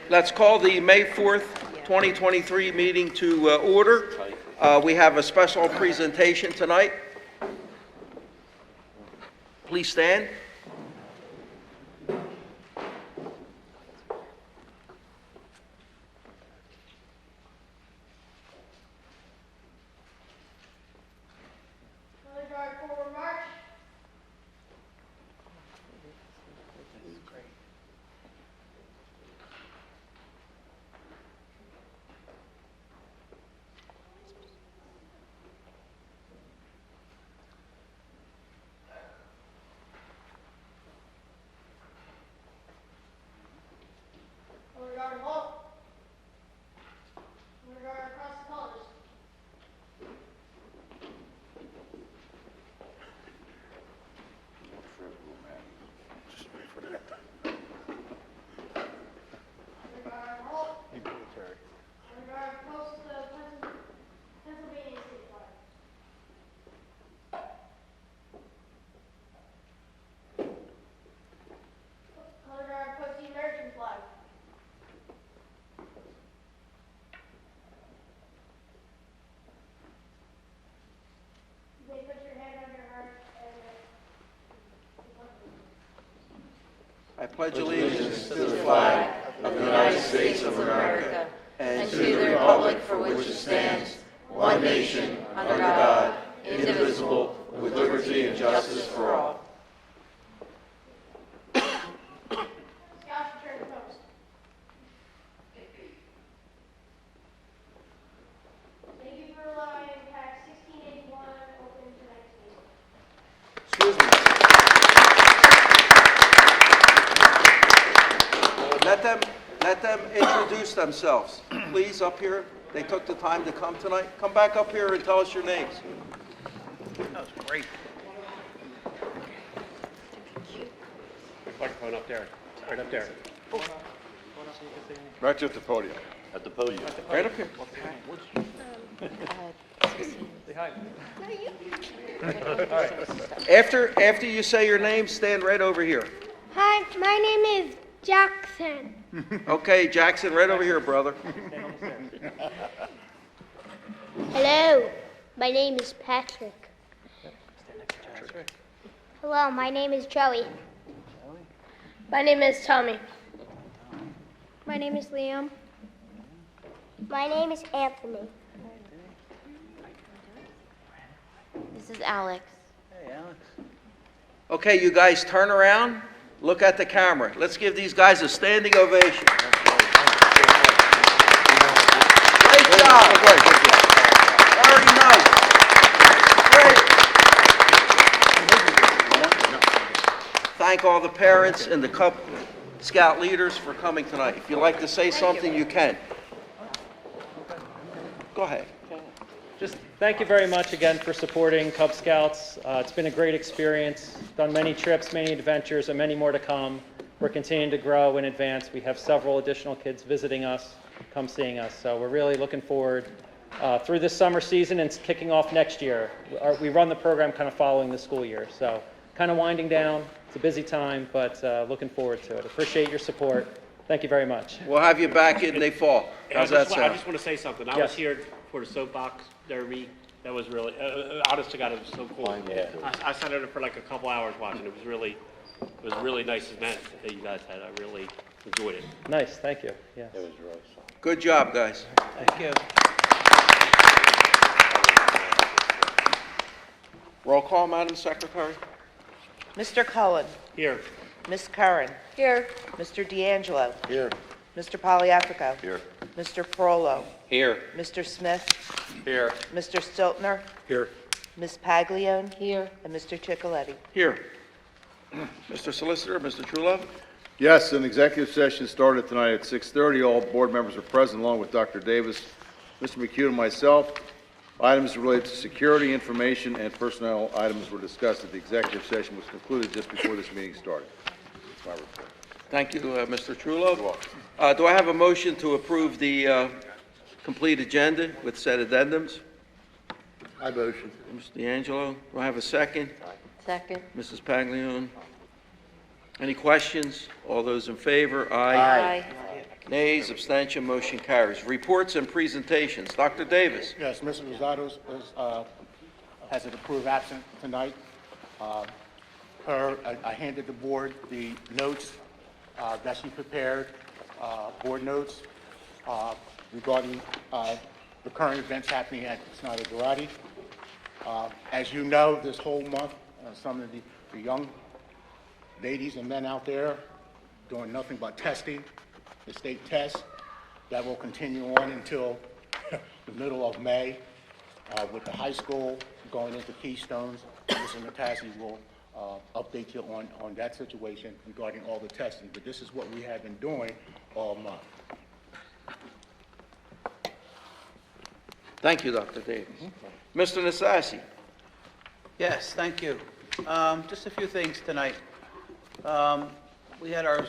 Let's call the May 4th, 2023 meeting to order. We have a special presentation tonight. Please stand. I pledge allegiance to the flag of the United States of America and to the republic for which it stands, one nation, under God, indivisible, with liberty and justice for all. Let them introduce themselves. Please, up here. They took the time to come tonight. Come back up here and tell us your names. That was great. Microphone up there. Right up there. Right at the podium. At the podium. Right up here. After you say your name, stand right over here. Hi, my name is Jackson. Okay, Jackson, right over here, brother. Hello, my name is Patrick. Hello, my name is Joey. My name is Tommy. My name is Liam. My name is Anthony. This is Alex. Okay, you guys turn around, look at the camera. Let's give these guys a standing ovation. Great job. Very nice. Great. Thank all the parents and the Cub Scout leaders for coming tonight. If you'd like to say something, you can. Go ahead. Just thank you very much again for supporting Cub Scouts. It's been a great experience. Done many trips, many adventures, and many more to come. We're continuing to grow and advance. We have several additional kids visiting us, come seeing us. So we're really looking forward through this summer season and kicking off next year. We run the program kind of following the school year. So kind of winding down. It's a busy time, but looking forward to it. Appreciate your support. Thank you very much. We'll have you back in the fall. How's that I sound? just want to say something. I Yes. was here for the soapbox derby. That was really, honest to God, it was so cool. Yeah. I sat there for like a couple hours watching. It was really nice event that you guys had. I really enjoyed it. Nice. Thank you. Yes. It was really fun. Good job, guys. Thank you. Roll call, Madam Secretary. Mr. Cullen. Here. Ms. Curran. Here. Mr. D'Angelo. Here. Mr. Poliafico. Here. Mr. Frollo. Here. Mr. Smith. Here. Mr. Stiltner. Here. Ms. Paglione. Here. And Mr. Chicoletti. Here. Mr. Solicitor, Mr. Trulove. Yes, an executive session started tonight at 6:30. All board members are present along with Dr. Davis, Mr. McHugh, and myself. Items related to security, information, and personnel items were discussed at the executive session, which concluded just before this meeting started. That's my report. Thank you, Mr. Trulove. Do I have a motion to approve the complete agenda with said addendums? I motion. Mr. D'Angelo, do I have a second? Second. Mrs. Paglione? Any questions? All those in favor? Aye. Nays, abstention, motion carries. Reports and presentations. Dr. Davis. Yes, Mr. Rosado has an approved absent tonight. I handed the board the notes that she prepared, board notes regarding the current events happening at Snyder Garage. As you know, this whole month, some of the young ladies and men out there doing nothing but testing, the state test. That will continue on until the middle of May with the high school going into Keystones. Mr. Natassi will update you on that situation regarding all the testing, but this is what we have been doing all month. Thank you, Dr. Davis. Mr. Nassasi. Yes, thank you. Just a few things tonight. We had our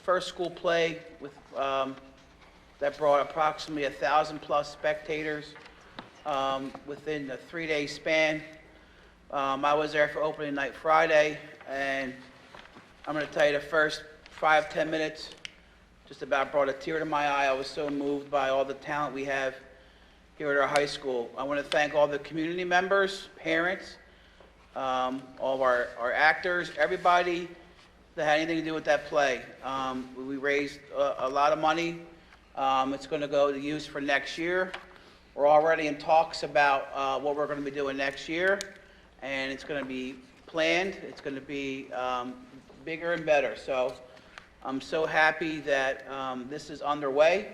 first school play with, that brought approximately 1,000+ spectators within a 3-day span. I was there for opening night Friday, and I'm going to tell you the first 5-10 minutes just about brought a tear to my eye. I was so moved by all the talent we have here at our high school. I want to thank all the community members, parents, all of our actors, everybody that had anything to do with that play. We raised a lot of money. It's going to go to use for next year. We're already in talks about what we're going to be doing next year, and it's going to be planned. It's going to be bigger and better. So I'm so happy that this is underway,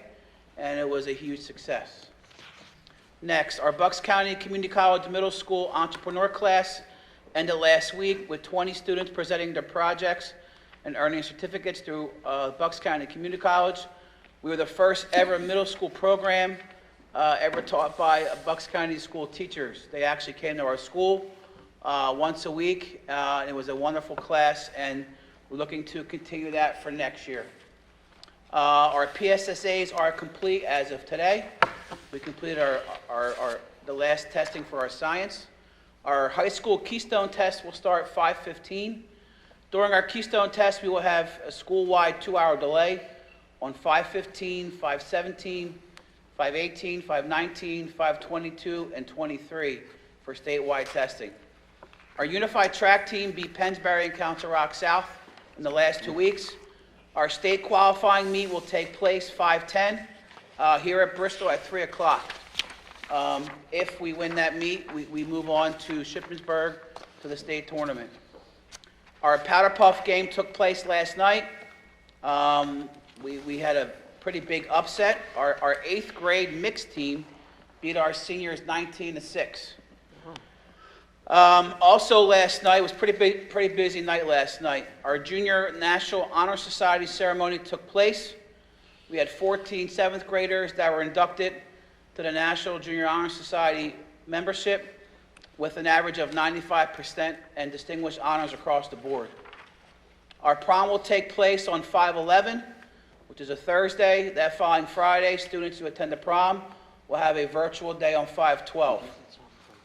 and it was a huge success. Next, our Bucks County Community College Middle School entrepreneur class ended last week with 20 students presenting their projects and earning certificates through Bucks County Community College. We were the first ever middle school program ever taught by Bucks County school teachers. They actually came to our school once a week. It was a wonderful class, and we're looking to continue that for next year. Our PSSAs are complete as of today. We completed the last testing for our science. Our high school Keystone test will start 5:15. During our Keystone test, we will have a school-wide 2-hour delay on 5:15, 5:17, 5:18, 5:19, 5:22, and 23 for statewide testing. Our unified track team beat Pennsbury and Council Rock South in the last 2 weeks. Our state qualifying meet will take place 5:10 here at Bristol at 3 o'clock. If we win that meet, we move on to Shippensburg to the state tournament. Our Powder Puff game took place last night. We had a pretty big upset. Our 8th grade mixed team beat our seniors 19-6. Also last night was pretty busy night last night. Our Junior National Honor Society ceremony took place. We had 14 7th graders that were inducted to the National Junior Honor Society membership with an average of 95% and distinguished honors across the board. Our prom will take place on 5/11, which is a Thursday. That following Friday, students who attend the prom will have a virtual day on 5/12.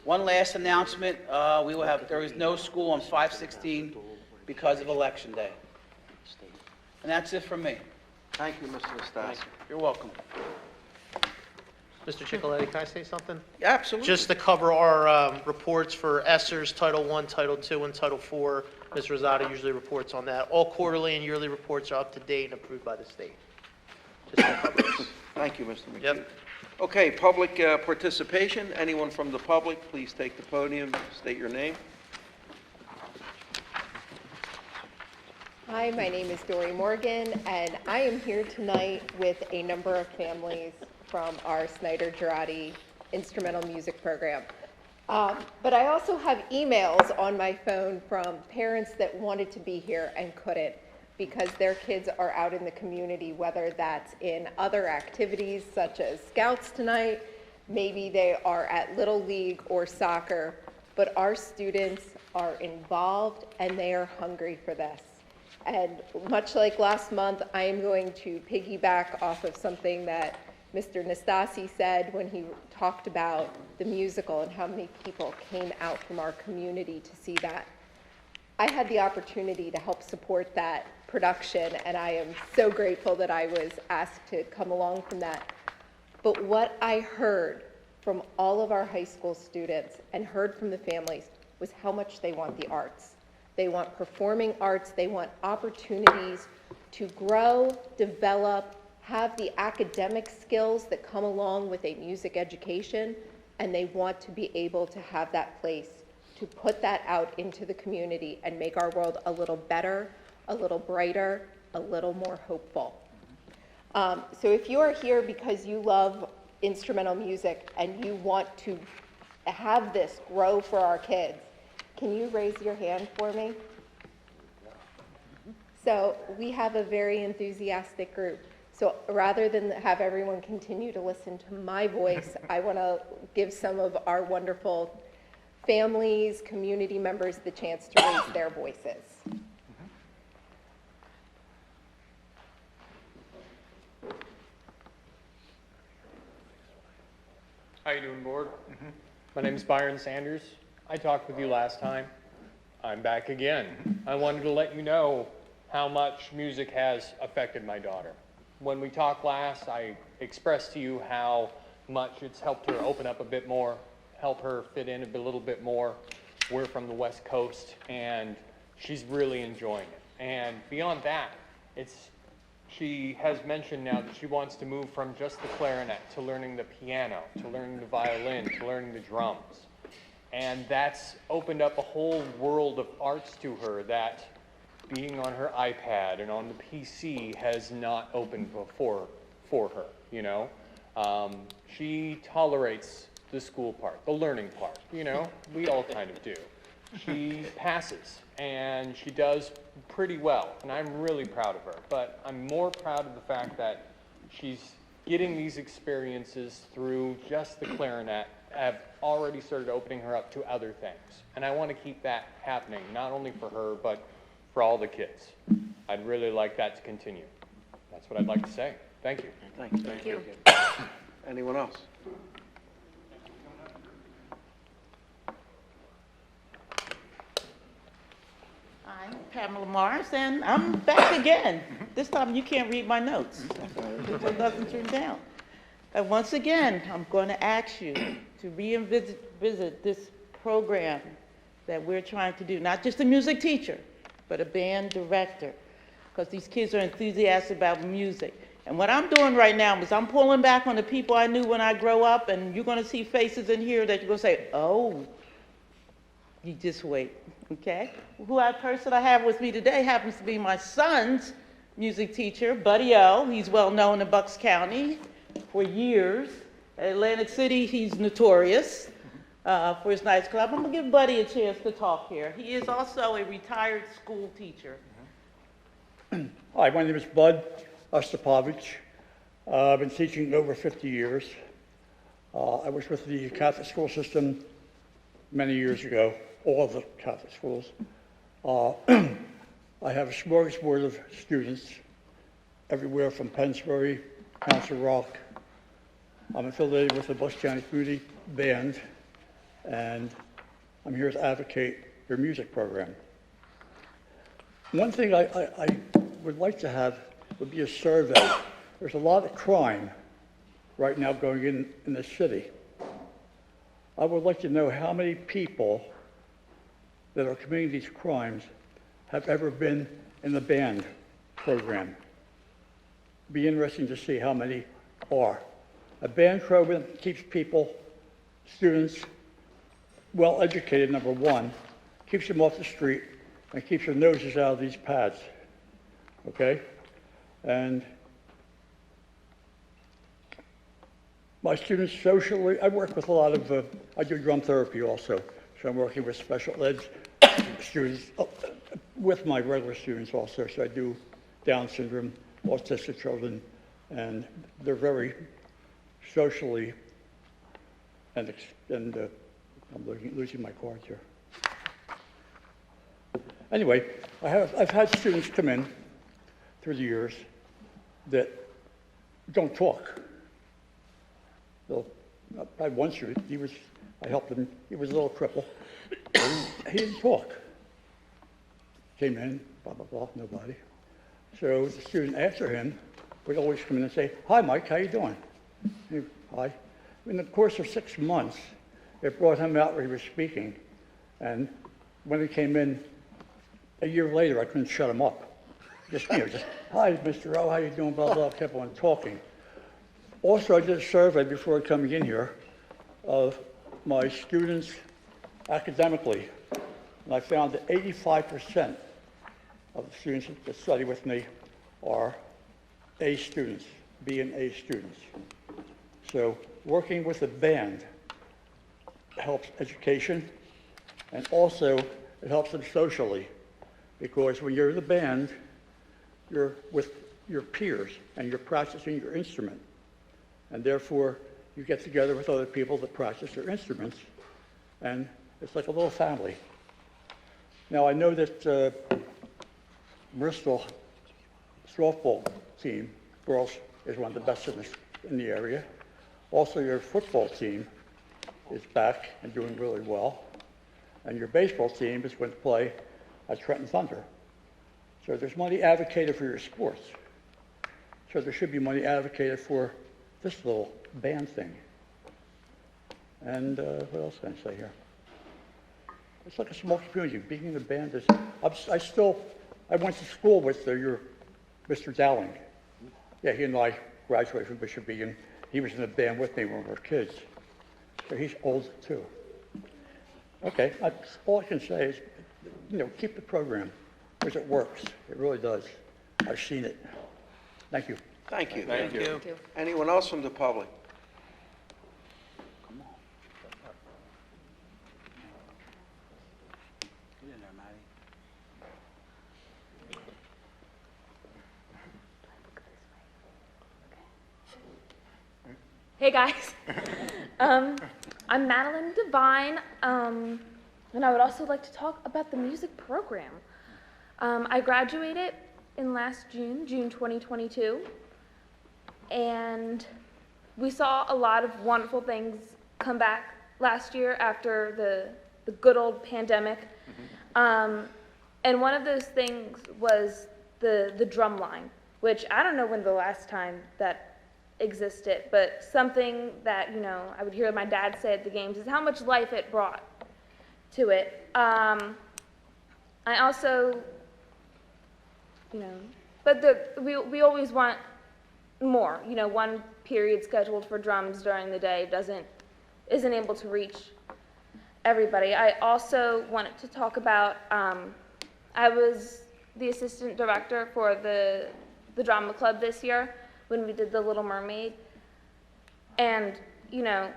One last announcement, there is no school on 5/16 because of Election Day. And that's it from me. Thank you, Mr. Nastasi. You're welcome. Mr. Ciccoletti, can I say something? Yeah, absolutely. Just to cover our reports for ESSER's Title I, Title II, and Title IV, Ms. Rosado usually reports on that. All quarterly and yearly reports are up to date and approved by the state. Just to cover this. Thank you, Mr. McHugh. Yep. Okay, public participation. Anyone from the public, please take the podium, state your name. Hi, my name is Dory Morgan, and I am here tonight with a number of families from our Snyder Girardi instrumental music program. But I also have emails on my phone from parents that wanted to be here and couldn't because their kids are out in the community, whether that's in other activities such as Scouts tonight, maybe they are at Little League or soccer, but our students are involved and they are hungry for this. And much like last month, I am going to piggyback off of something that Mr. Nastasi said when he talked about the musical and how many people came out from our community to see that. I had the opportunity to help support that production, and I am so grateful that I was asked to come along from that. But what I heard from all of our high school students and heard from the families was how much they want the arts. They want performing arts, they want opportunities to grow, develop, have the academic skills that come along with a music education, and they want to be able to have that place to put that out into the community and make our world a little better, a little brighter, a little more hopeful. So if you are here because you love instrumental music and you want to have this grow for our kids, can you raise your hand for me? So we have a very enthusiastic group. So rather than have everyone continue to listen to my voice, I want to give some of our wonderful families, community members the chance to raise their voices. How you doing, board? My name is Byron Sanders. I talked with you last time. I'm back again. I wanted to let you know how much music has affected my daughter. When we talked last, I expressed to you how much it's helped her open up a bit more, help her fit in a little bit more. We're from the West Coast, and she's really enjoying it. And beyond that, she has mentioned now that she wants to move from just the clarinet to learning the piano, to learning the violin, to learning the drums. And that's opened up a whole world of arts to her that being on her iPad and on the PC has not opened before for her, you know? She tolerates the school part, the learning part, you know? We all kind of do. She passes, and she does pretty well, and I'm really proud of her. But I'm more proud of the fact that she's getting these experiences through just the clarinet, have already started opening her up to other things. And I want to keep that happening, not only for her, but for all the kids. I'd really like that to continue. That's what I'd like to say. Thank you. Thank you. Anyone else? I'm Pamela Morris, and I'm back again. This time you can't read my notes. It doesn't turn down. And once again, I'm going to ask you to revisit this program that we're trying to do, not just a music teacher, but a band director, because these kids are enthusiastic about music. And what I'm doing right now is I'm pulling back on the people I knew when I grow up, and you're going to see faces in here that you're going to say, oh, you just wait, okay? Person I have with me today happens to be my son's music teacher, Buddy O. He's well known in Bucks County for years. At Atlantic City, he's notorious for his nightclub. I'm going to give Buddy a chance to talk here. He is also a retired school teacher. Hi, my name is Bud Ostapovich. I've been teaching over 50 years. I was with the Catholic school system many years ago, all of the Catholic schools. I have a smorgasbord of students everywhere from Pennsbury, Council Rock. I'm affiliated with the Bucks County Community Band, and I'm here to advocate your music program. One thing I would like to have would be a survey. There's a lot of crime right now going in the city. I would like to know how many people that are committing these crimes have ever been in the band program. Be interesting to see how many are. A band program keeps people, students, well educated, number one, keeps them off the street, and keeps their noses out of these pads, okay? And my students socially, I work with a lot of, I do drum therapy also, so I'm working with special ed students, with my regular students also, so I do Down syndrome, autistic children, and they're very socially, and I'm losing my cards here. Anyway, I've had students come in through the years that don't talk. I had one student, I helped him, he was a little cripple. He didn't talk. came in, blah, blah, blah, nobody. So the student after him would always come in and say, "Hi, Mike, how you doing?" Hi. In the course of 6 months, it brought him out where he was speaking. And when he came in a year later, I couldn't shut him up. Just, "Hi, Mr. O, how you doing?" Blah, blah, kept on talking. Also, I did a survey before coming in here of my students academically, and I found that 85% of the students that study with me are A students, B and A students. So working with a band helps education, and also it helps them socially, because when you're in the band, you're with your peers and you're practicing your instrument, and therefore you get together with other people that practice their instruments, and it's like a little family. Now I know that Bristol softball team, girls, is one of the best in the area. Also, your football team is back and doing really well, and your baseball team is going to play at Trenton Thunder. So there's money advocated for your sports. So there should be money advocated for this little band thing. And what else can I say here? It's like a small community. Being in a band is, I went to school with your Mr. Dowling. Yeah, he and I graduated from Bishop Egan. He was in the band with me when we were kids. So he's old too. Okay, all I can say is, keep the program, because it works. It really does. I've seen it. Thank you. Thank you. Thank you. Thank you. Anyone else from the public? Hey guys, I'm Madeline Devine, and I would also like to talk about the music program. I graduated in last June 2022, and we saw a lot of wonderful things come back last year after the good old pandemic. And one of those things was the drum line, which I don't know when the last time that existed, but something that, I would hear my dad say at the games is how much life it brought to it. I also, but we always want more. One period scheduled for drums during the day isn't able to reach everybody. I also wanted to talk about, I was the assistant director for the drama club this year when we did The Little Mermaid. And, sorry,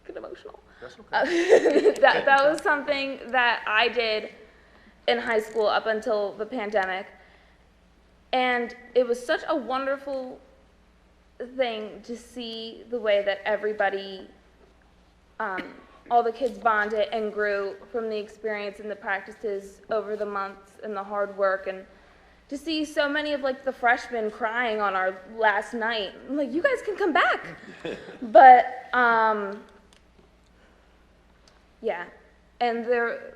get emotional. That's okay. That was something that I did in high school up until the pandemic. And it was such a wonderful thing to see the way that everybody, all the kids bonded and grew from the experience and the practices over the months and the hard work, and to see so many of the freshmen crying on our last night. I'm like, you guys can come back. But, yeah. And there,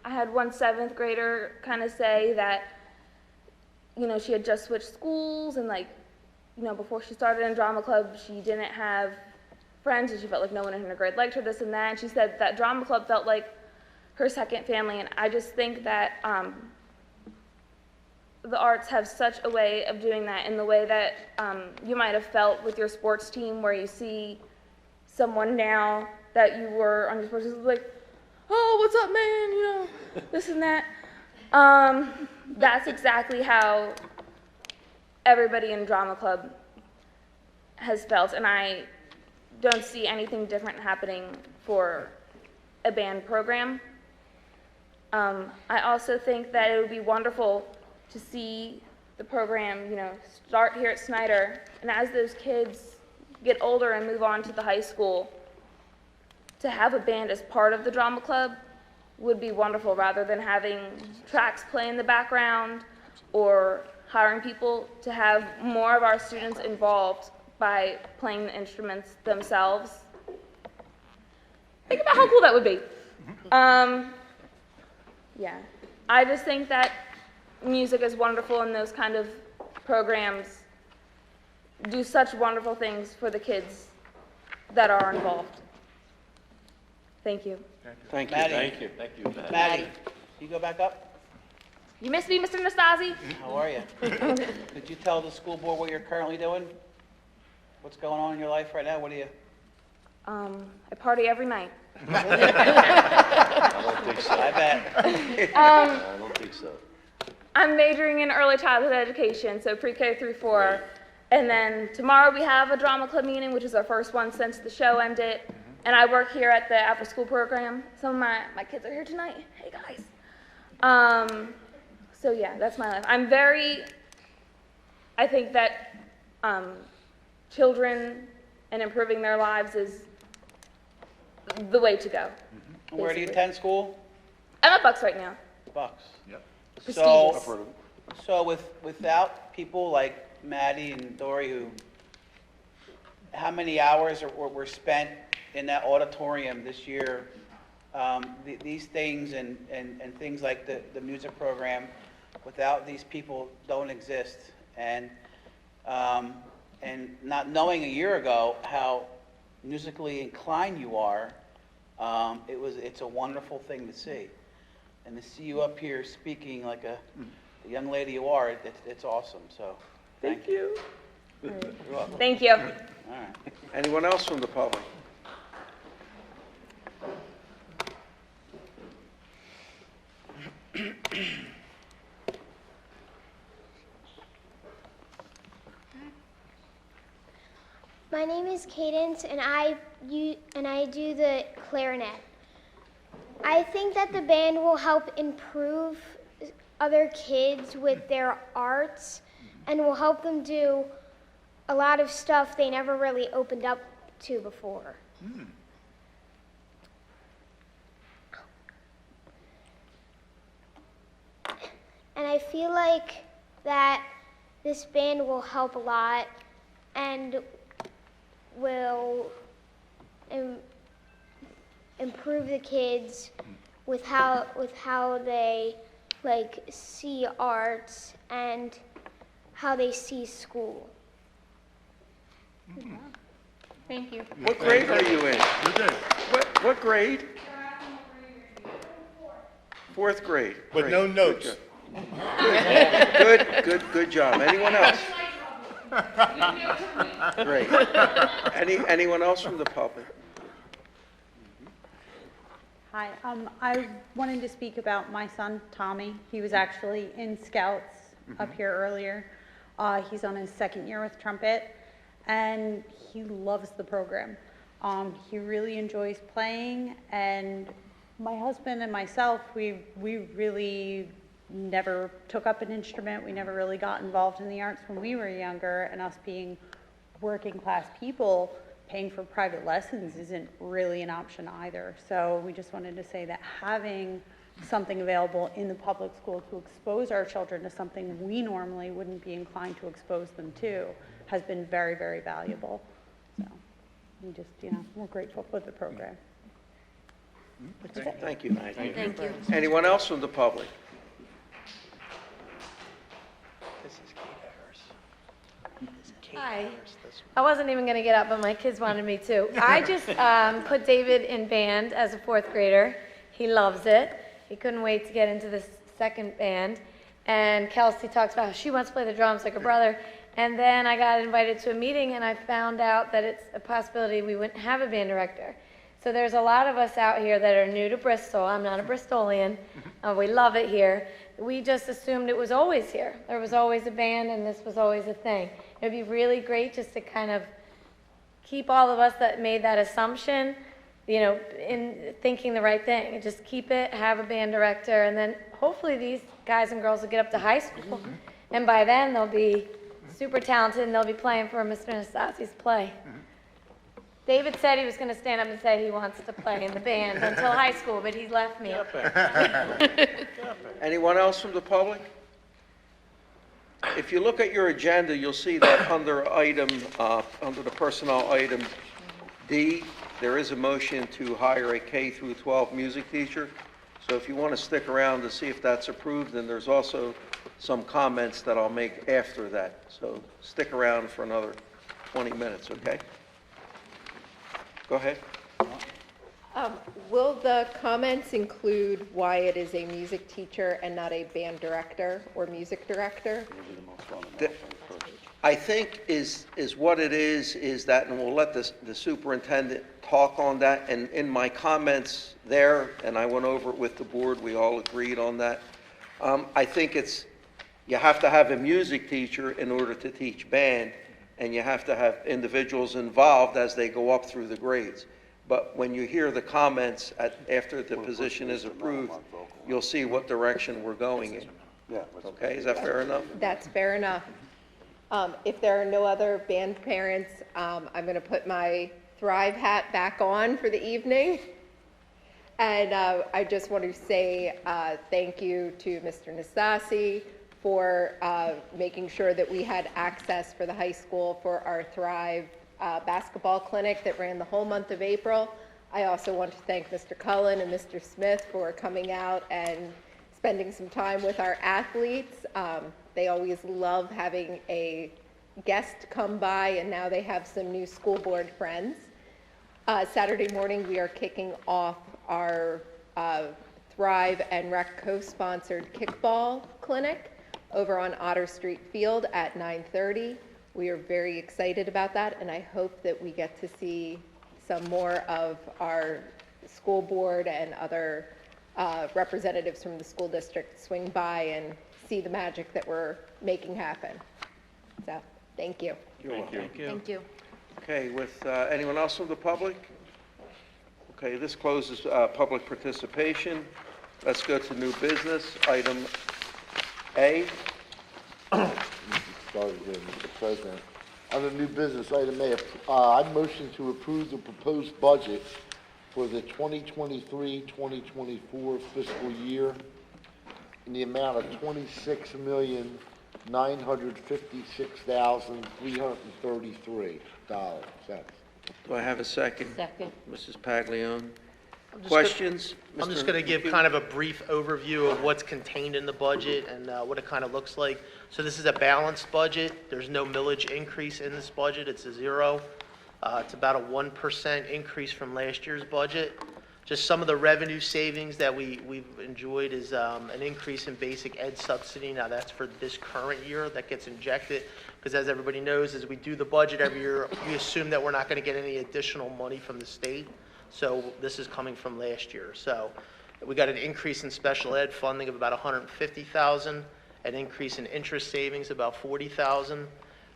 I had one 7th grader kind of say that, she had just switched schools, and before she started in drama club, she didn't have friends, and she felt like no one in her grade liked her, this and that. And she said that drama club felt like her second family. And I just think that, the arts have such a way of doing that, in the way that you might have felt with your sports team, where you see someone now that you were on your sports team, like, "Oh, what's up, man?" This and that. That's exactly how everybody in drama club has felt, and I don't see anything different happening for a band program. I also think that it would be wonderful to see the program, start here at Snyder, and as those kids get older and move on to the high school, to have a band as part of the drama club would be wonderful, rather than having tracks play in the background or hiring people. To have more of our students involved by playing the instruments themselves. Think about how cool that would be. Yeah. I just think that music is wonderful, and those kind of programs do such wonderful things for the kids that are involved. Thank you. Thank you. Maddie. Thank you. Thank you, Maddie, you go back up? You missed me, Mr. Nastasi? How are you? Could you tell the school board what you're currently doing? What's going on in your life right now? What do you? I party every night. I don't think so. I bet. I don't think so. I'm majoring in early childhood education, so pre-K through 4. And then tomorrow we have a drama club meeting, which is our first one since the show ended. And I work here at the after-school program. Some of my kids are here tonight. Hey, guys. So yeah, that's my life. I think that children and improving their lives is the way to go. Where do you basically. attend school? I'm at Bucks right now. Bucks. Yep. So without people like Maddie and Dory, how many hours were spent in that auditorium this year? These things and things like the music program, without these people, don't exist. And not knowing a year ago how musically inclined you are, it's a wonderful thing to see. And to see you up here speaking like the young lady you are, it's awesome. So thank you. You're welcome. Thank you. All right. Anyone else from the public? My name is Cadence, and I do the clarinet. I think that the band will help improve other kids with their arts and will help them do a lot of stuff they never really opened up to before. And I feel like that this band will help a lot and will improve the kids with how they like see arts and how they see school. Thank you. What grade are you in? What grade? Fourth grade. With Great. no notes. Good job. Anyone else? Great. Anyone else from the public? Hi, I wanted to speak about my son, Tommy. He was actually in Scouts up here earlier. He's on his second year with trumpet, and he loves the program. He really enjoys playing, and my husband and myself, we really never took up an instrument. We never really got involved in the arts when we were younger, and us being working class people, paying for private lessons isn't really an option either. So we just wanted to say that having something available in the public school to expose our children to something we normally wouldn't be inclined to expose them to has been very, very valuable. So we just, we're grateful for the program. Thank you, Maggie. Thank you. Anyone else from the public? Hi. I wasn't even going to get up, but my kids wanted me to. I just put David in band as a fourth grader. He loves it. He couldn't wait to get into the second band. And Kelsey talks about how she wants to play the drums like her brother. And then I got invited to a meeting, and I found out that it's a possibility we wouldn't have a band director. So there's a lot of us out here that are new to Bristol. I'm not a Bristolian. We love it here. We just assumed it was always here. There was always a band, and this was always a thing. It'd be really great just to kind of keep all of us that made that assumption, in thinking the right thing. And just keep it, have a band director, and then hopefully these guys and girls will get up to high school. And by then they'll be super talented, and they'll be playing for Mr. Nastasi's play. David said he was going to stand up and say he wants to play in the band until high school, but he left me. Anyone else from the public? If you look at your agenda, you'll see that under the personnel item D, there is a motion to hire a K through 12 music teacher. So if you want to stick around to see if that's approved, then there's also some comments that I'll make after that. So stick around for another 20 minutes, okay? Go ahead. Will the comments include why it is a music teacher and not a band director or music director? I think is what it is that, and we'll let the superintendent talk on that, and in my comments there, and I went over it with the board, we all agreed on that. I think you have to have a music teacher in order to teach band, and you have to have individuals involved as they go up through the grades. But when you hear the comments after the position is approved, you'll see what direction we're going in. Okay, is that fair enough? That's fair enough. If there are no other band parents, I'm going to put my Thrive hat back on for the evening. And I just want to say thank you to Mr. Nastasi for making sure that we had access for the high school for our Thrive basketball clinic that ran the whole month of April. I also want to thank Mr. Cullen and Mr. Smith for coming out and spending some time with our athletes. They always love having a guest come by, and now they have some new school board friends. Saturday morning, we are kicking off our Thrive and Rec co-sponsored kickball clinic over on Otter Street Field at 9:30. We are very excited about that, and I hope that we get to see some more of our school board and other representatives from the school district swing by and see the magic that we're making happen. So, thank you. Thank you. Thank you. Okay, with anyone else from the public? Okay, this closes public participation. Let's go to new business. Item A. Started here, Mr. President. Under new business, item A, I motion to approve the proposed budget for the 2023-2024 fiscal year in the amount of $26,956,333. Do I have a second? Second. Mrs. Paglione. I'm just Questions? I'm just Mr. going to give McHugh? kind of a brief overview of what's contained in the budget and what it kind of looks like. So this is a balanced budget. There's no millage increase in this budget. It's a zero. It's about a 1% increase from last year's budget. Just some of the revenue savings that we've enjoyed is an increase in basic ed subsidy. Now that's for this current year that gets injected, because as everybody knows, as we do the budget every year, we assume that we're not going to get any additional money from the state. So this is coming from last year. So we got an increase in special ed funding of about $150,000, an increase in interest savings about $40,000.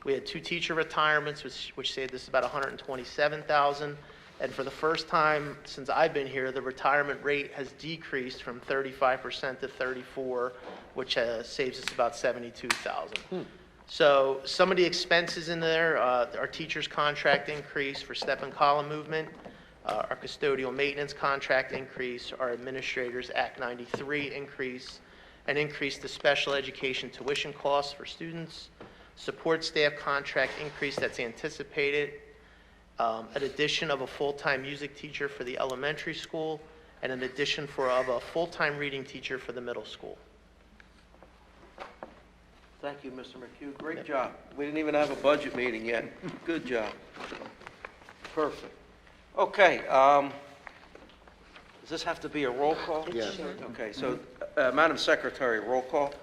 We had 2 teacher retirements, which saved us about $127,000. And for the first time since I've been here, the retirement rate has decreased from 35% to 34%, which saves us about $72,000. So some of the expenses in there, our teacher's contract increase for step and column movement, our custodial maintenance contract increase, our administrators Act 93 increase, an increase to special education tuition costs for students, support staff contract increase that's anticipated, an addition of a full-time music teacher for the elementary school, and an addition of a full-time reading teacher for the middle school. Thank you, Mr. McHugh. Great job. We didn't even have a budget meeting yet. Good job. Perfect. Okay, does this have to be a roll call? Yes. Okay, so, Madam Secretary, roll call?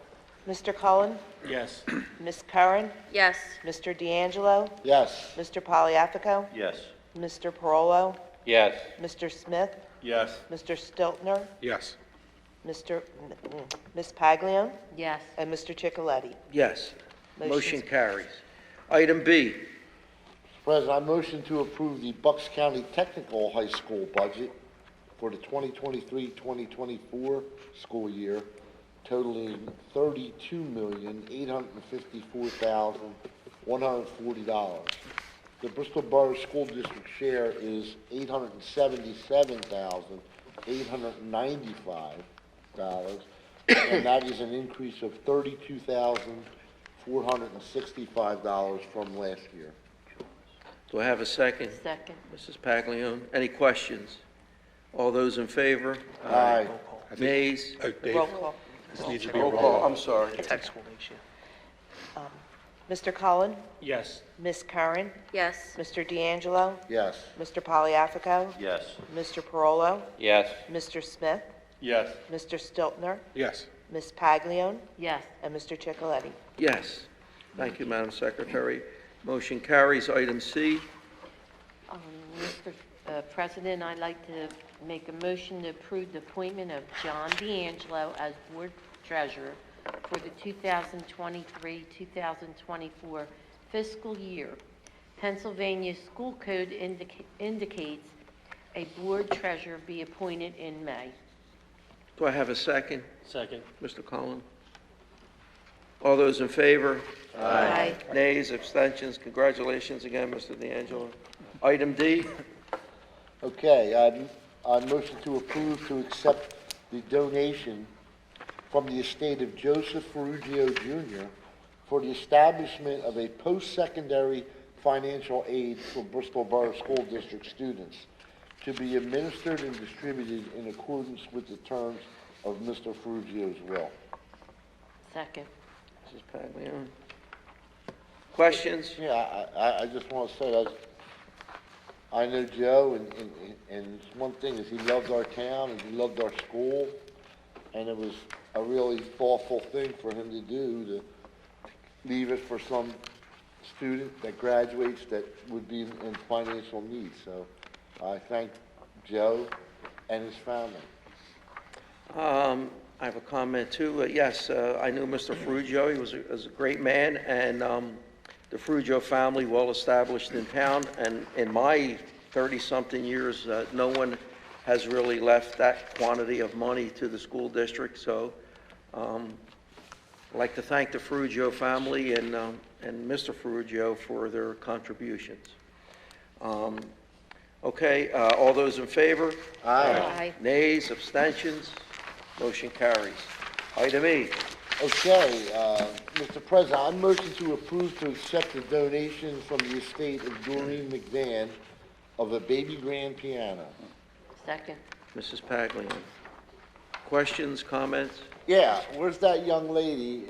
Mr. Cullen? Yes. Ms. Curran? Yes. Mr. D'Angelo? Yes. Mr. Poliafico? Yes. Mr. Parolo? Yes. Mr. Smith? Yes. Mr. Stiltner? Yes. Ms. Paglione? Yes. And Mr. Chicoletti? Yes. Motion Motion's- carries. Item B. President, I motion to approve the Bucks County Technical High School budget for the 2023-2024 school year totaling $32,854,140. The Bristol Borough School District share is $877,895, and that is an increase of $32,465 from last year. Do I have a second? Second. Mrs. Paglione. Any questions? All those in favor? Aye. Nays? Roll call. This needs to be a roll call. I'm sorry. Tech school next year. Mr. Cullen? Yes. Ms. Curran? Yes. Mr. D'Angelo? Yes. Mr. Poliafico? Yes. Mr. Parolo? Yes. Mr. Smith? Yes. Mr. Stiltner? Yes. Ms. Paglione? Yes. And Mr. Chicoletti? Yes. Thank you, Madam Secretary. Motion carries. Item C. Mr. President, I'd like to make a motion to approve the appointment of John D'Angelo as Board Treasurer for the 2023-2024 fiscal year. Pennsylvania School Code indicates a Board Treasurer be appointed in May. Do I have a second? Second. Mr. Cullen? All those in favor? Aye. Nays, abstentions. Congratulations again, Mr. D'Angelo. Item D. Okay, I motion to approve to accept the donation from the estate of Joseph Ferrugio Jr. for the establishment of a post-secondary financial aid for Bristol Borough School District students to be administered and distributed in accordance with the terms of Mr. Ferrugio's will. Second. Mrs. Paglione. Questions? Yeah, I just want to say that I know Joe, and one thing is he loved our town and he loved our school, and it was a really thoughtful thing for him to do, to leave it for some student that graduates that would be in financial need. So I thank Joe and his family. I have a comment too. Yes, I knew Mr. Ferrugio. He was a great man, and the Ferrugio family, well established in town. And in my 30-something years, no one has really left that quantity of money to the school district. So I'd like to thank the Ferrugio family and Mr. Ferrugio for their contributions. Okay, all those in favor? Aye. Nays, abstentions? Motion carries. Item E. Okay, Mr. President, I motion to approve to accept the donation from the estate of Doreen McVan of a baby grand piano. Second. Mrs. Paglione. Questions, comments? Yeah, where's that young lady?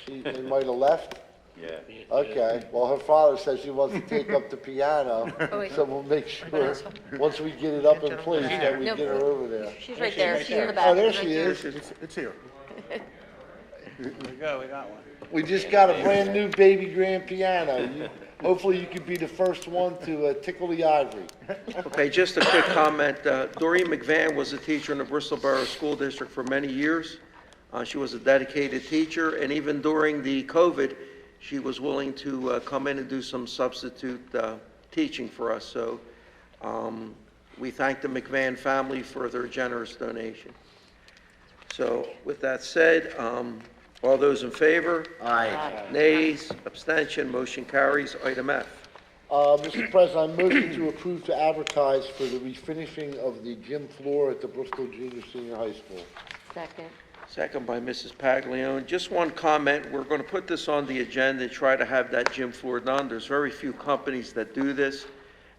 She might have left? Yeah. Okay, well, her father says she wants to take up the piano, so we'll make sure, once we get it up in place, that we No, get her over there. She's right there. She's in the back. Oh, there Right she is. It's here. There we go, we got one. We just got a brand-new baby grand piano. Hopefully, you could be the first one to tickle the ivory. Okay, just a quick comment. Doreen McVan was a teacher in the Bristol Borough School District for many years. She was a dedicated teacher, and even during the COVID, she was willing to come in and do some substitute teaching for us. So we thank the McVan family for their generous donation. So with that said, all those in favor? Aye. Nays, abstention, motion carries. Item F. Mr. President, I motion to approve to advertise for the refinishing of the gym floor at the Bristol Junior Senior High School. Second. Second by Mrs. Paglione. Just one comment, we're going to put this on the agenda and try to have that gym floor done. There's very few companies that do this,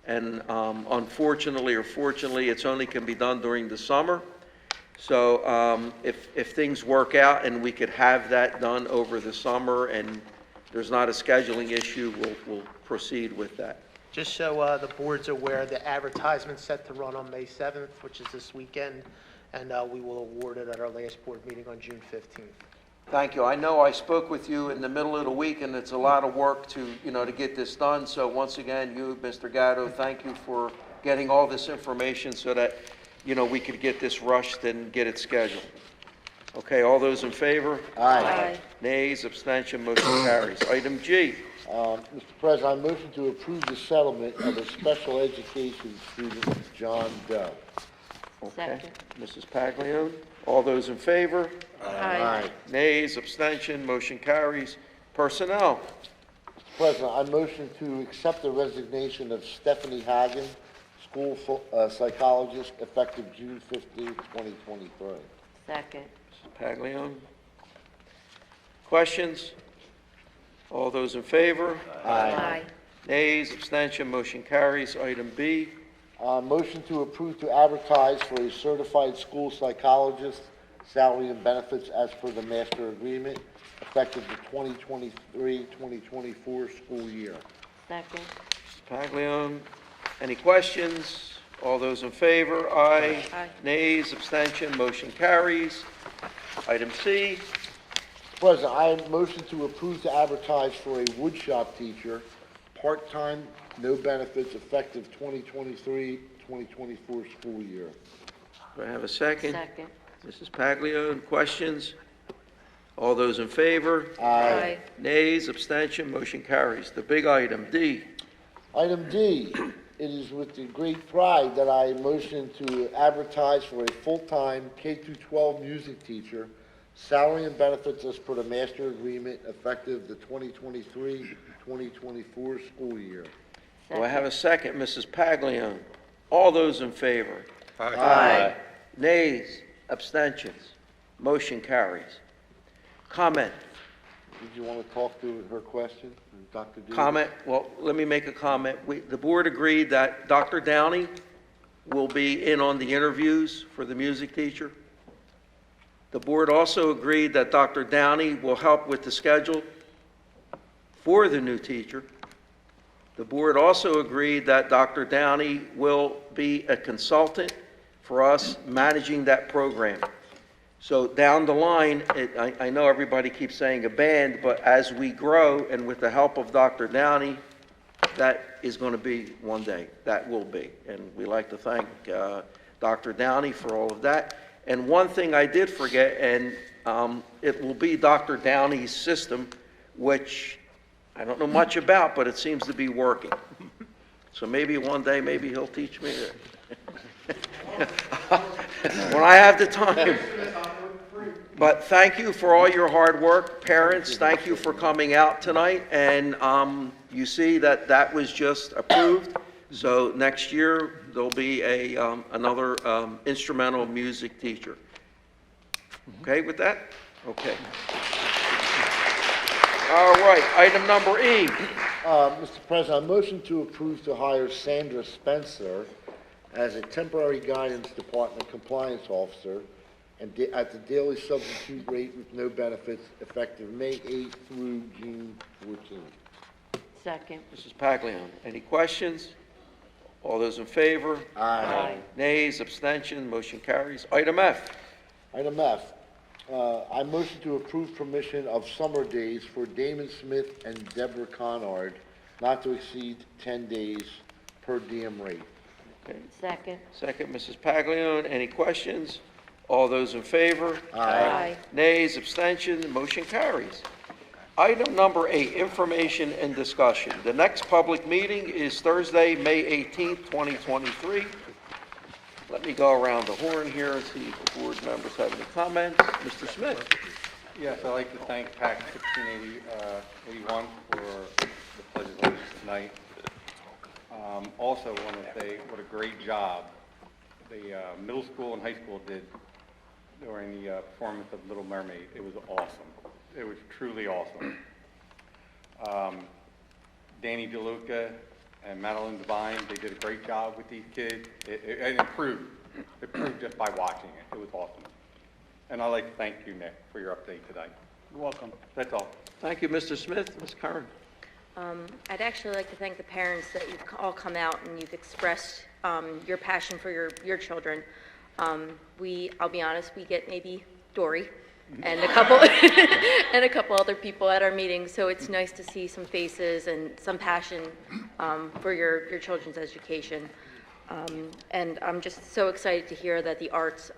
and unfortunately or fortunately, it's only can be done during the summer. So if things work out and we could have that done over the summer and there's not a scheduling issue, we'll proceed with that. Just so the board's aware, the advertisement's set to run on May 7th, which is this weekend, and we will award it at our last board meeting on June 15th. Thank you. I know I spoke with you in the middle of the week, and it's a lot of work to get this done. So once again, you, Mr. Gatto, thank you for getting all this information so that, we could get this rushed and get it scheduled. Okay, all those in favor? Aye. Nays, abstention, motion carries. Item G. Mr. President, I motion to approve the settlement of a special education student, John Doe. Okay. Mrs. Paglione, all those in favor? Aye. Nays, abstention, motion carries. Personnel. Mr. President, I motion to accept the resignation of Stephanie Hagen, school psychologist, effective June 15, 2023. Second. Mrs. Paglione. Questions? All those in favor? Aye. Nays, abstention, motion carries. Item B. Motion to approve to advertise for a certified school psychologist, salary and benefits as per the master agreement, effective the 2023-2024 school year. Second. Paglione, any questions? All those in favor? Aye. Aye. Nays, abstention, motion carries. Item C, President, I motion to approve to advertise for a woodshop teacher, part-time, no benefits, effective 2023-2024 school year. do I have a second? Second. Mrs. Paglione, questions? All those in favor? Aye. Nays, abstention, motion carries. The big item, D. Item D, it is with the great pride that I motion to advertise for a full-time K-12 music teacher, salary and benefits as per the master agreement, effective the 2023-2024 school year. Do I have a second? Mrs. Paglione. All those in favor? Aye. Nays, abstentions, motion carries. Comment? Did you want to talk to her question, Dr. Davis? Comment? Well, let me make a comment. The board agreed that Dr. Downey will be in on the interviews for the music teacher. The board also agreed that Dr. Downey will help with the schedule for the new teacher. The board also agreed that Dr. Downey will be a consultant for us managing that program. So down the line, I know everybody keeps saying a band, but as we grow and with the help of Dr. Downey, that is going to be one day. That will be. And we like to thank Dr. Downey for all of that. And one thing I did forget, and it will be Dr. Downey's system, which I don't know much about, but it seems to be working. So maybe one day, maybe he'll teach me when I have the time. But thank you for all your hard work. Parents, thank you for coming out tonight. And you see that that was just approved. So next year, there'll be another instrumental music teacher. Okay with that? Okay. All right, item number E. Mr. President, I motion to approve to hire Sandra Spencer as a temporary guidance department compliance officer and at the daily substitute rate with no benefits effective May 8th through June 14th. Second. Mrs. Paglione, any questions? All those in favor? Aye. Nays, abstention, motion carries. Item F. Item F, I motion to approve permission of summer days for Damon Smith and Deborah Conard, not to exceed 10 days per diem rate. Okay. Second. Second, Mrs. Paglione, any questions? All those in favor? Aye. Nays, abstention, motion carries. Item number 8, information and discussion. The next public meeting is Thursday, May 18th, 2023. Let me go around the horn here and see if the board members have any comments. Mr. Smith? Yes, I'd like to thank PAC 1681 for the pledge of allegiance tonight. Also want to say what a great job the middle school and high school did during the performance of Little Mermaid. It was awesome. It was truly awesome. Danny DeLuca and Madeline Devine, they did a great job with these kids. It improved. It improved just by watching it. It was awesome. And I'd like to thank you, Nick, for your update today. You're welcome. That's all. Thank you, Mr. Smith. Ms. Curran? I'd actually like to thank the parents that you've all come out and you've expressed your passion for your children. I'll be honest, we get maybe Dory and a couple and a couple other people at our meetings, so it's nice to see some faces and some passion for your children's education. And I'm just so excited to hear that the arts,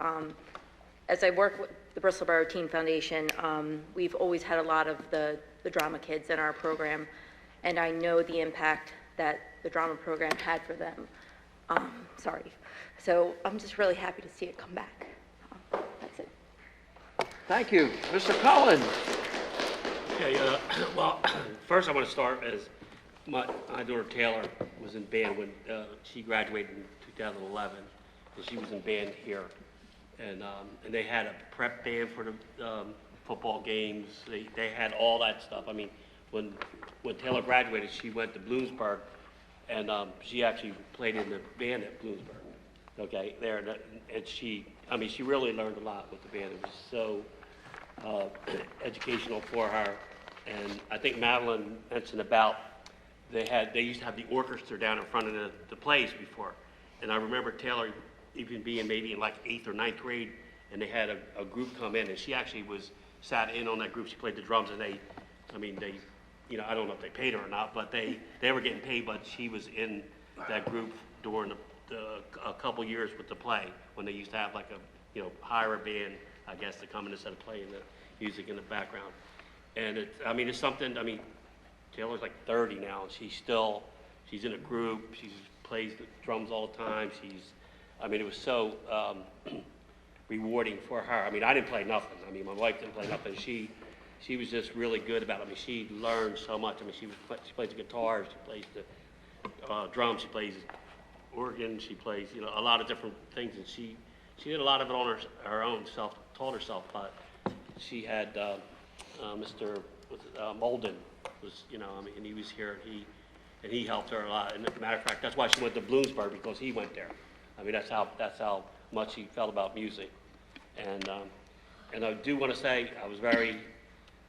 as I work with the Bristol Borough Teen Foundation, we've always had a lot of the drama kids in our program, and I know the impact that the drama program had for them. So I'm just really happy to see it come back. That's it. Thank you. Mr. Cullen? Okay, well, first I want to start as my daughter Taylor was in band when she graduated in 2011, and she was in band here. And they had a prep band for the football games. They had all that stuff. I mean, when Taylor graduated, she went to Bloomsburg and she actually played in the band at Bloomsburg. Okay, there, and she really learned a lot with the band. It was so educational for her. And I think Madeline mentioned about they used to have the orchestra down in front of the plays before. And I remember Taylor even being maybe in like 8th or 9th grade, and they had a group come in, and she actually sat in on that group. She played the drums, and they, I don't know if they paid her or not, but they were getting paid, but she was in that group during a couple years with the play, when they used to have like hire a band, I guess, to come in instead of playing the music in the background. And it's something, Taylor's like 30 now, and she's in a group, she plays the drums all the time, it was so rewarding for her. I didn't play nothing, my wife didn't play nothing, she was just really good about it. She learned so much. She plays the guitar, she plays the drums, she plays organ, she plays, a lot of different things, and she did a lot of it on her own, taught herself, but she had Mr. Molden was, and he was here, and he helped her a lot. And as a matter of fact, that's why she went to Bloomsburg, because he went there. That's how much he felt about music. And I do want to say, I was very,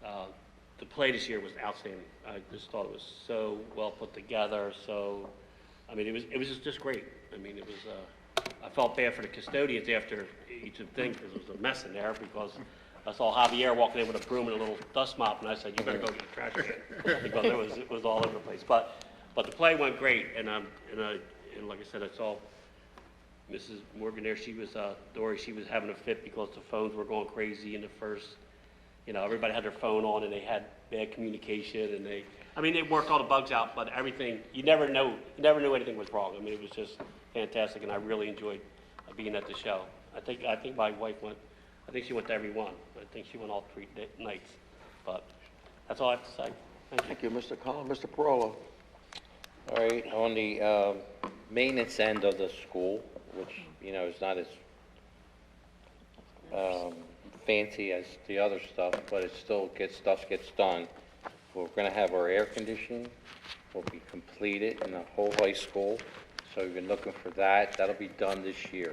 the play this year was outstanding. I just thought it was so well put together. So, it was just great. It was, I felt bad for the custodians after each thing, because it was a mess in there, because I saw Javier walking in with a broom and a little dust mop, and I said, "You better go get the trash can," because it was all over the place. But the play went great, and like I said, I saw Mrs. Morgan there. She was Dory. She was having a fit because the phones were going crazy in the first. Everybody had their phone on, and they had bad communication, and they worked all the bugs out, but everything, you never knew anything was wrong. It was just fantastic, and I really enjoyed being at the show. I think my wife went. I think she went to every one. I think she went all 3 nights. But that's all I have to say. Thank you, Mr. Collins. Mr. Parolo. All right, on the maintenance end of the school, which, is not as fancy as the other stuff, but it still gets done. We're going to have our air conditioning will be completed in the whole high school. So we've been looking for that. That'll be done this year.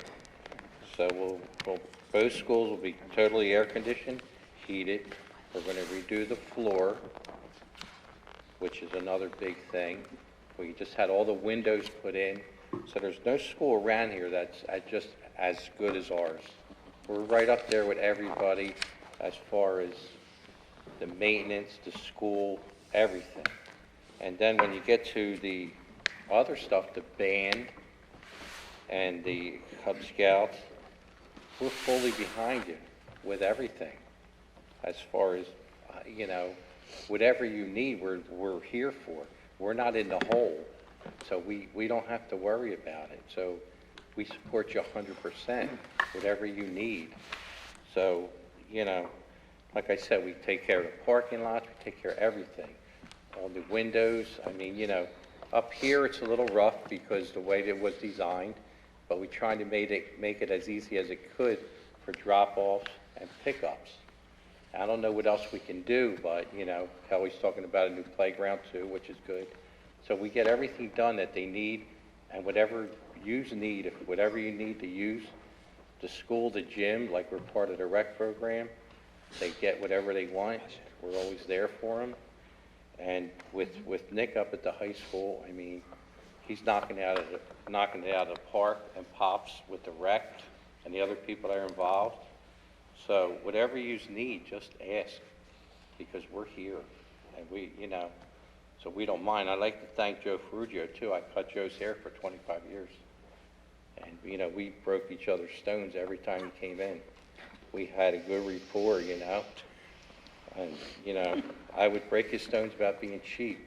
So both schools will be totally air conditioned, heated. We're going to redo the floor, which is another big thing. We just had all the windows put in. So there's no school around here that's just as good as ours. We're right up there with everybody as far as the maintenance, the school, everything. And then when you get to the other stuff, the band and the Cub Scouts, we're fully behind you with everything. As far as, whatever you need, we're here for. We're not in the hole, so we don't have to worry about it. So we support you 100%, whatever you need. So, like I said, we take care of the parking lots, we take care of everything. All the windows, up here it's a little rough because the way it was designed, but we tried to make it as easy as it could for drop-offs and pickups. I don't know what else we can do, but, Kelly's talking about a new playground too, which is good. So we get everything done that they need, and whatever you need, whatever you need to use, the school, the gym, like we're part of the rec program, they get whatever they want. We're always there for them. And with Nick up at the high school, he's knocking it out of the park, and Pops with the rec and the other people that are involved. So whatever you need, just ask, because we're here, and so we don't mind. I'd like to thank Joe Ferrugio too. I cut Joe's hair for 25 years, and we broke each other's stones every time he came in. We had a good rapport, and I would break his stones about being cheap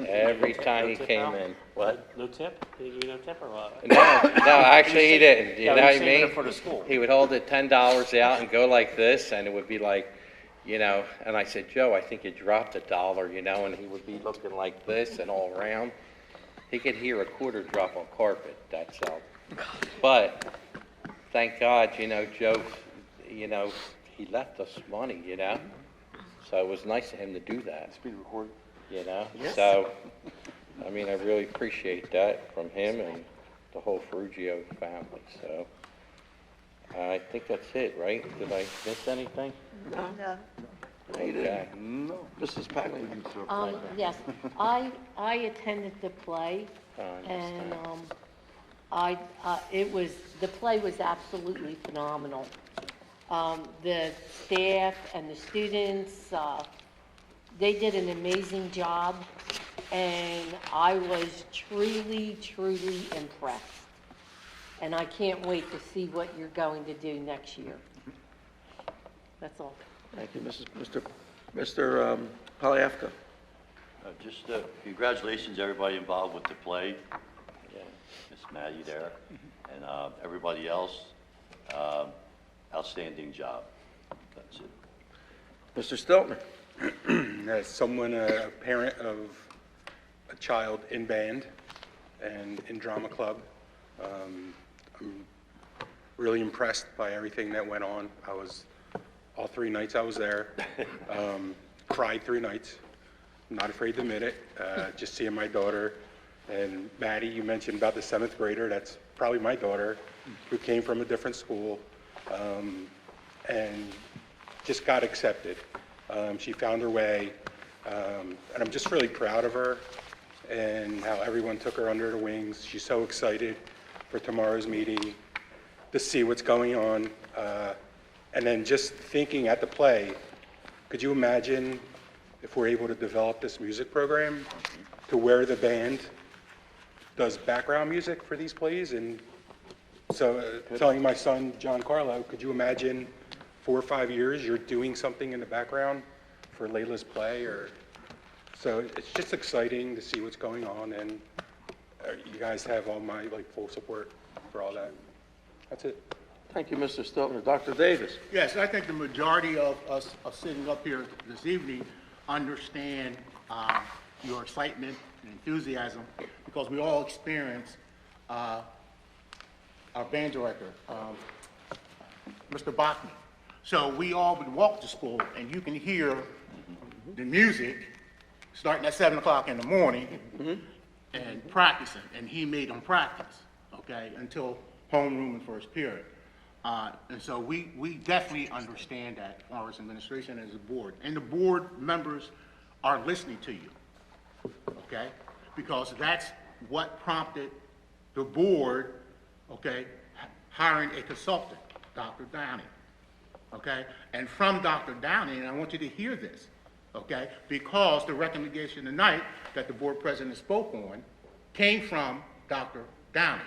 every time he came in. What? No tip? Did he give you no tip or what? No, actually he didn't. You know what I mean? For the school. He would hold the $10 out and go like this, and it would be like, and I said, Joe, I think you dropped $1, and he would be looking like this and all around. He could hear a quarter drop on carpet, that's all. But thank God, Joe, he left us money, So it was nice of him to do that. It's being recorded. Yes. I mean, I really appreciate that from him and the whole Ferrugio family, so. I think that's it, right? Did I miss anything? No, No. you Okay. didn't. No. Mrs. Pagley. Yes, I attended the play, and, the play was absolutely phenomenal. The staff and the students, they did an amazing job, and I was truly, truly impressed. And I can't wait to see what you're going to do next year. That's all. Thank you, Mr. Polyafco. Just congratulations, everybody involved with the play. Miss Maddie there, and everybody else. Outstanding job. That's it. Mr. Steltner. As someone, a parent of a child in band and in drama club, I'm really impressed by everything that went on. All 3 nights I was there, cried 3 nights. I'm not afraid to admit it. Just seeing my daughter. And Maddie, you mentioned about the 7th grader. That's probably my daughter, who came from a different school and just got accepted. She found her way, and I'm just really proud of her and how everyone took her under the wings. She's so excited for tomorrow's meeting to see what's going on. And then just thinking at the play, could you imagine if we're able to develop this music program to where the band does background music for these plays? And so telling my son, John Carlo, could you imagine 4 or 5 years you're doing something in the background for Layla's play? So it's just exciting to see what's going on, and you guys have all my full support for all that. That's it. Thank you, Mr. Steltner. Dr. Davis. Yes, I think the majority of us sitting up here this evening understand your excitement and enthusiasm, because we all experience our band director, Mr. Bachman. So we all would walk to school, and you can hear the music starting at 7 o'clock in the morning and practicing, and he made them practice, okay, until homeroom and first period. And so we definitely understand that as an administration, as a board, and the board members are listening to you, okay? Because that's what prompted the board, okay, hiring a consultant, Dr. Downing, okay? And from Dr. Downing, and I want you to hear this, okay? Because the recommendation tonight that the board president spoke on came from Dr. Downing.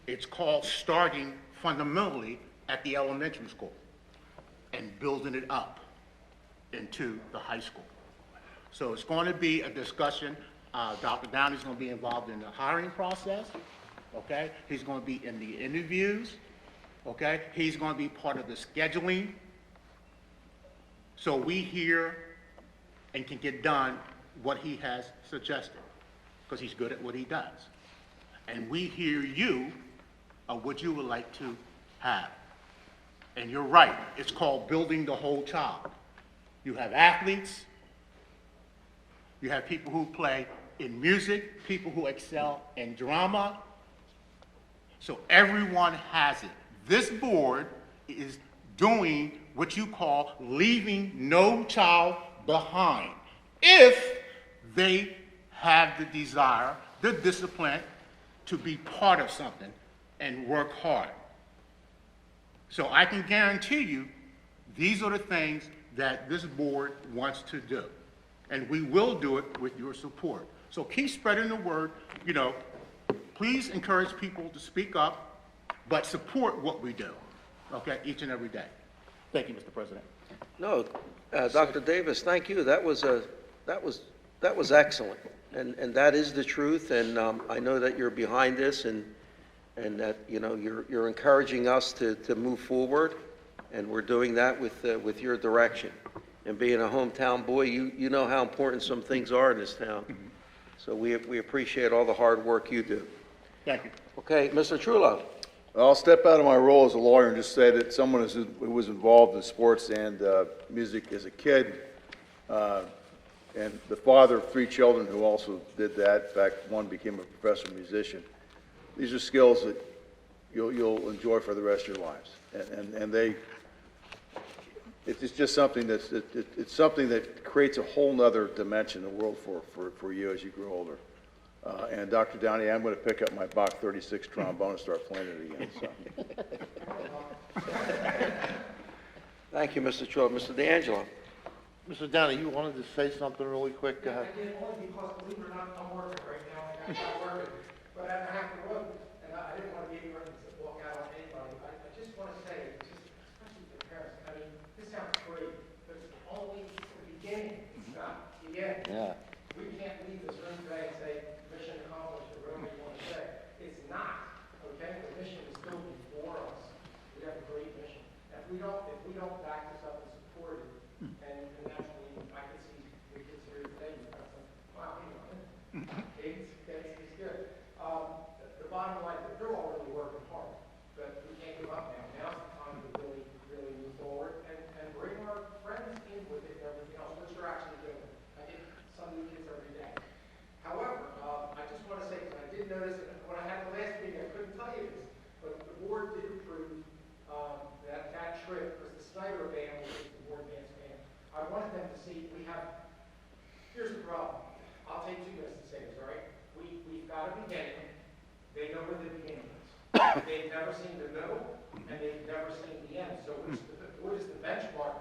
It's called starting fundamentally at the elementary school and building it up into the high school. So it's going to be a discussion. Dr. Downey's going to be involved in the hiring process, okay? He's going to be in the interviews, okay? He's going to be part of the scheduling. So we hear and can get done what he has suggested, because he's good at what he does. And we hear you of what you would like to have. And you're right, it's called building the whole child. You have athletes, you have people who play in music, people who excel in drama. So everyone has it. This board is doing what you call leaving no child behind, if they have the desire, the discipline to be part of something and work hard. So I can guarantee you, these are the things that this board wants to do. And we will do it with your support. So keep spreading the word. You know, please encourage people to speak up, but support what we do, okay, each and every day. Thank you, Mr. President. No, Dr. Davis, thank you. That was excellent, and that is the truth. And I know that you're behind this, and that you're encouraging us to move forward, and we're doing that with your direction. And being a hometown boy, you know how important some things are in this town. So we appreciate all the hard work you do. Thank you. Okay, Mr. Trullo. I'll step out of my role as a lawyer and just say that someone who was involved in sports and music as a kid, and the father of 3 children who also did that. In fact, one became a professional musician. These are skills that you'll enjoy for the rest of your lives. And it's just something it's something that creates a whole nother dimension in the world for you as you grow older. And Dr. Downey, I'm going to pick up my Bach 36 trombone and start playing it again. So. Thank you, Mr. Cho. Mr. D'Angelo. Mr. Downey, you wanted to say something really quick? Go ahead. I did, only because, believe it or not, I'm working right now, and I'm not working, but I have to run, and I didn't want to be ignorant and walk out on anybody. I just want to say, just especially to parents, I mean, this sounds great, but it's only the beginning. It's not the end. Yeah. We can't leave this room today and say, mission accomplished, or whatever you want to say. It's not, okay? The mission is still before us. We have a great mission. If we don't back this up and support it, and naturally, I can see the kids here today, you've got some, wow, hang on. It's good. The bottom line, they're already working hard, but we can't give up now. Now's the time to really, really move forward and bring our friends in with it and everything else, which they're actually doing. I get some new kids every day. However, I just want to say, because I did notice that when I had the last meeting, I couldn't tell you this, but the board did approve that trip, because the Snyder band, which is the board dance band, I wanted them to see, here's the problem. I'll take 2 minutes to say this, all right? We've got a beginning. They know where the beginning is. They've never seen the middle, and they've never seen the end. So what is the benchmark,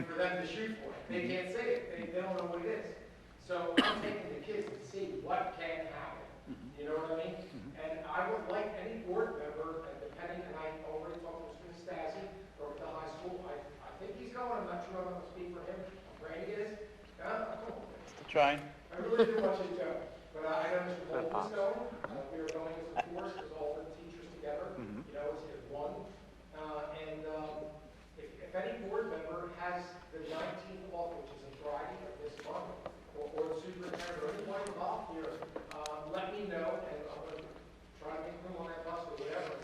for them to shoot for? They can't say it. They don't know what it is. So I'm taking the kids to see what can happen. You know what I mean? And I would like any board member, depending, and I already talked to Mr. Stasi over at the high school. I think he's going. I'm not sure I'm going to speak for him. Randy is. Trying. I really do want you to go. But I know Mr. Holt was going. We are going as a force, as all the teachers together. It's one. If any board member has the 19th off, which is a Friday of this month, or the superintendent or anyone involved here, let me know, and I'm going to try to make room on that bus or whatever.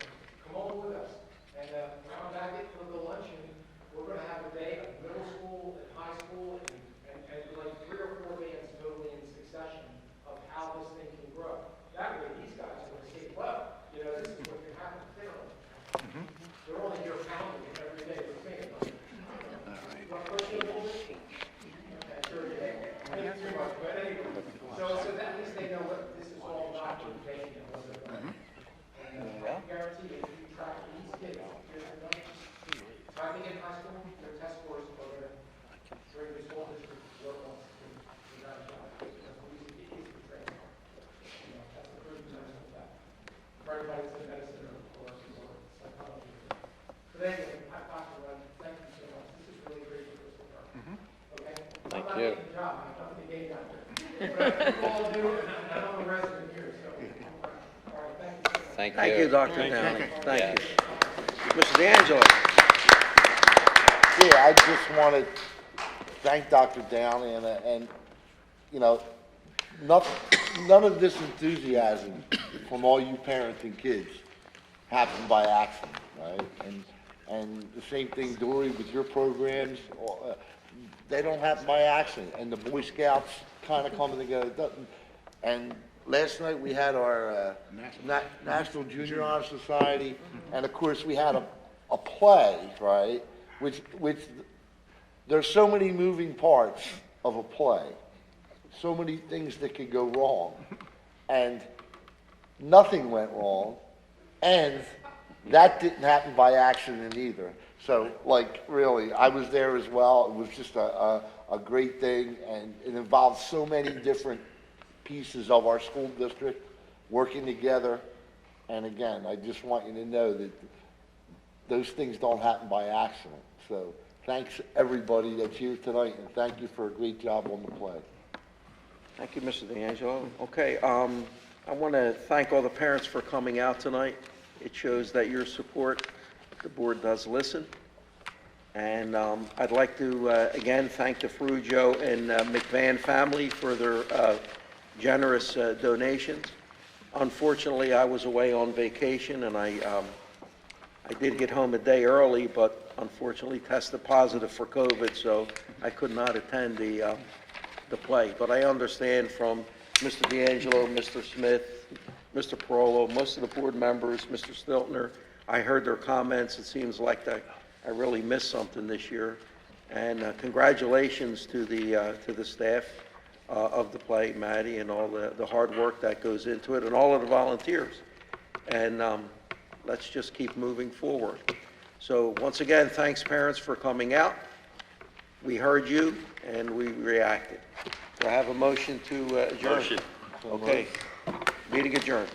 Come on with us. And round back it for the luncheon. We're going to have a day of middle school and high school and like 3 or 4 bands totally in succession of how this thing can grow. That way these guys are going to say, well, this is what can happen to Finland. They're only here pounding it every day with fans. All right. You want to push it a little bit? Okay, sure. Maybe too much, but anyway. So at least they know what this is all about, what they're taking and what they're doing. And I guarantee you, if you track these kids, time they get in high school, their test scores are going to bring this whole district to work on. For everybody that's in medicine or psychology. But anyway, I've got to run. Thank you so much. This is really great for Crystal Park. Okay? Thank I'm not you. getting the job. I'm not the game out there. But you all do it, and I'm a resident here, so. All right, thank you so much. Thank you. Dr. Downey. Thank you. Mr. D'Angelo. Yeah, I just want to thank Dr. Downey and none of this enthusiasm from all you parents and kids happened by accident, right? And the same thing, Dory, with your programs, they don't happen by accident. And the Boy Scouts kind of coming together. And last night we had our National Junior Honor Society, and of course we had a play, right? Which there's so many moving parts of a play, so many things that could go wrong, and nothing went wrong, and that didn't happen by accident either. So, really, I was there as well. It was just a great thing, and it involved so many different pieces of our school district working together. And again, I just want you to know that those things don't happen by accident. So thanks everybody that's here tonight, and thank you for a great job on the play. Thank you, Mr. D'Angelo. Okay, I want to thank all the parents for coming out tonight. It shows that your support, the board does listen. And I'd like to, again, thank the Ferruggio and McVan family for their generous donations. Unfortunately, I was away on vacation, and I did get home a day early, but unfortunately tested positive for COVID, so I could not attend the play. But I understand from Mr. D'Angelo, Mr. Smith, Mr. Parolo, most of the board members, Mr. Stiltner, I heard their comments. It seems like that I really missed something this year. And congratulations to the staff of the play, Maddie, and all the hard work that goes into it, and all of the volunteers. And let's just keep moving forward. So once again, thanks parents for coming out. We heard you and we reacted. Do I have a motion to adjourn? Motion. Okay. Meeting adjourned.